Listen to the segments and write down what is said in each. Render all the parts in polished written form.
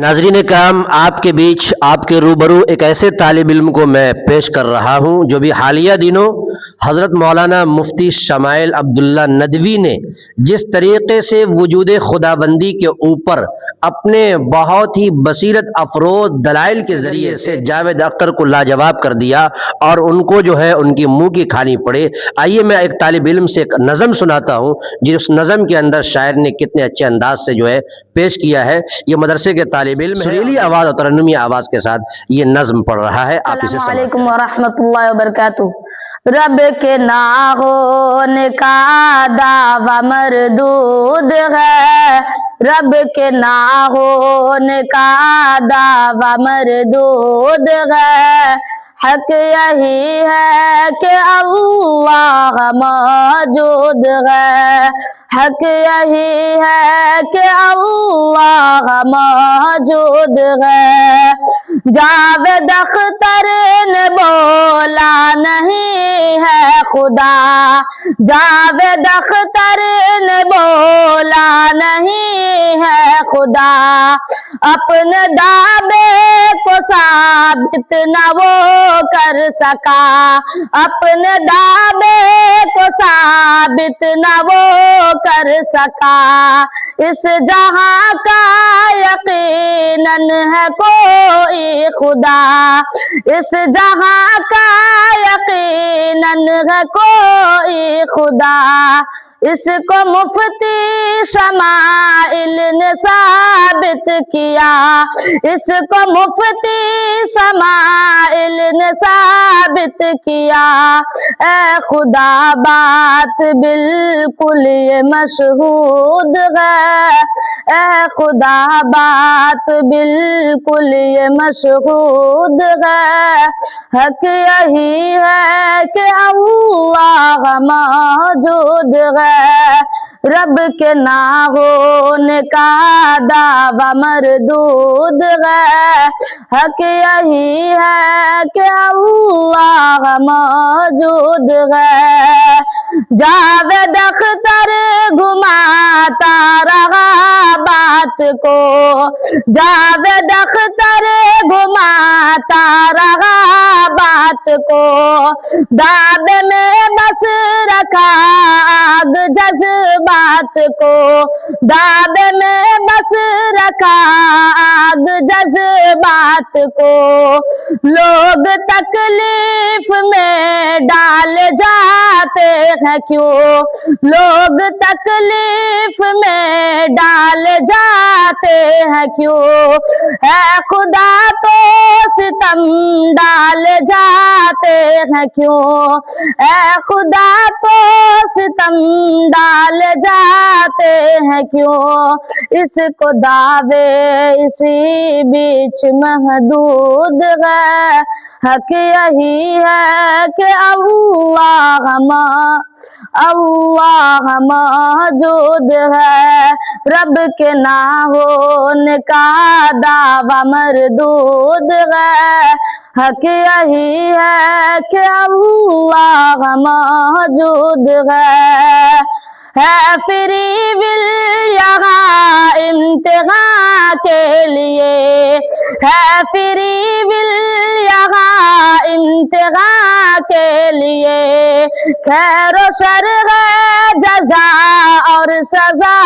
नाज़रीन काम, आपके बीच आपके रूबरू एक ऐसे तालिब इल्म को मैं पेश कर रहा हूँ जो भी हालिया दिनों हज़रत मौलाना मुफ्ती शमाइल अब्दुल्ला नदवी ने जिस तरीक़े से वजूद खुदाबंदी के ऊपर अपने बहुत ही बसीरत अफरोज़ दलाइल के ज़रिए से जावेद अख्तर को लाजवाब कर दिया और उनको जो है उनकी मुँह की खानी पड़े। आइए मैं एक तालिब इल्म से एक नज़म सुनाता हूँ जिस नज़म के अंदर शायर ने कितने अच्छे अंदाज से जो है पेश किया है। ये मदरसे के तालिब इल्म सुरीली आवाज़ और तरन्नुमी आवाज़ के साथ ये नज़्म पढ़ रहा है। आप इसे अस्सलामु अलैकुम व रहमतुल्लाहि व बरकातुहू। रब के ना होने का दावा मरदूद है, रब के ना होने का दावा मरदूद है। हक यही है कि अल्लाह मौजूद है, हक यही है कि अल्लाह मौजूद है। जावेद अख्तर ने बोला नहीं है खुदा, जावेद अख्तर ने बोला नहीं है खुदा। अपने दावे को साबित न वो कर सका, अपने दावे को साबित न वो कर सका। इस जहां का यकीनन है कोई खुदा, इस जहां का यकीनन है कोई खुदा। इसको मुफ्ती शमाइल ने साबित किया, इसको मुफ्ती शमाइल ने साबित किया। ए खुदा बात बिल्कुल ये मशहूद है, ए खुदा बात बिल्कुल ये मशहूद है। हक यही है कि अल्लाह मौजूद है, रब के ना होने का दावा मरदूद है। हक यही है कि अल्लाह मौजूद है। जावेद अख्तर घुमाता रहा बात को, जावेद अख्तर घुमाता रहा बात को। दावे में बस रखा आग जज्बात को, दावे में बस रखा आग जज्बात को। लोग तकलीफ में डाल जाते हैं क्यों, लोग तकलीफ में डाल जाते हैं क्यों। है खुदा तो सितम डाल जाते हैं क्यों, है खुदा तो सितम डाल जाते हैं क्यों। इसको दावे इसी बीच महदूद है। हक यही है कि अल्लाह मौजूद है, रब के ना होने का दावा मरदूद है। हक यही है कि अल्लाह मौजूद है। फ्री विल यहाँ इम्तिहान के लिए, है फ्री विल यहाँ इम्तिहान के लिए। खैर व शर है जज़ा और सजा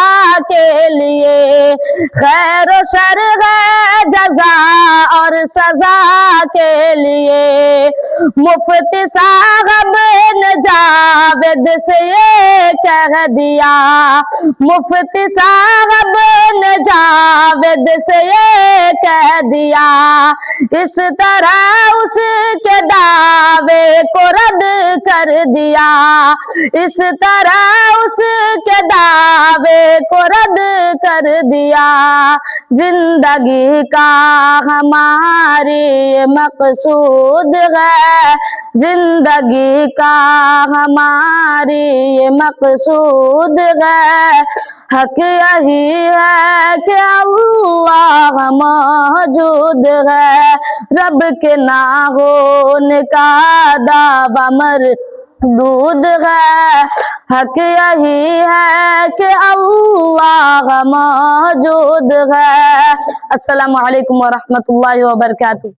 के लिए, खैर व शर है जज़ा और सजा के लिए। मुफ्ती साहब ने जावेद से ये कह दिया, मुफ्ती साहब ने जावेद से ये कह दिया। इस तरह उसके दावे को रद्द कर दिया, इस तरह उसके दावे को रद्द कर दिया। जिंदगी का हमारी मकसूद है, जिंदगी का हमारी ये मकसूद है। हक यही है कि अल्लाह मौजूद है, रब के ना होने का दावा मरदूद है। حق یہی ہے کہ اللہ موجود ہے۔ السلام علیکم ورحمۃ اللہ وبرکاتہ۔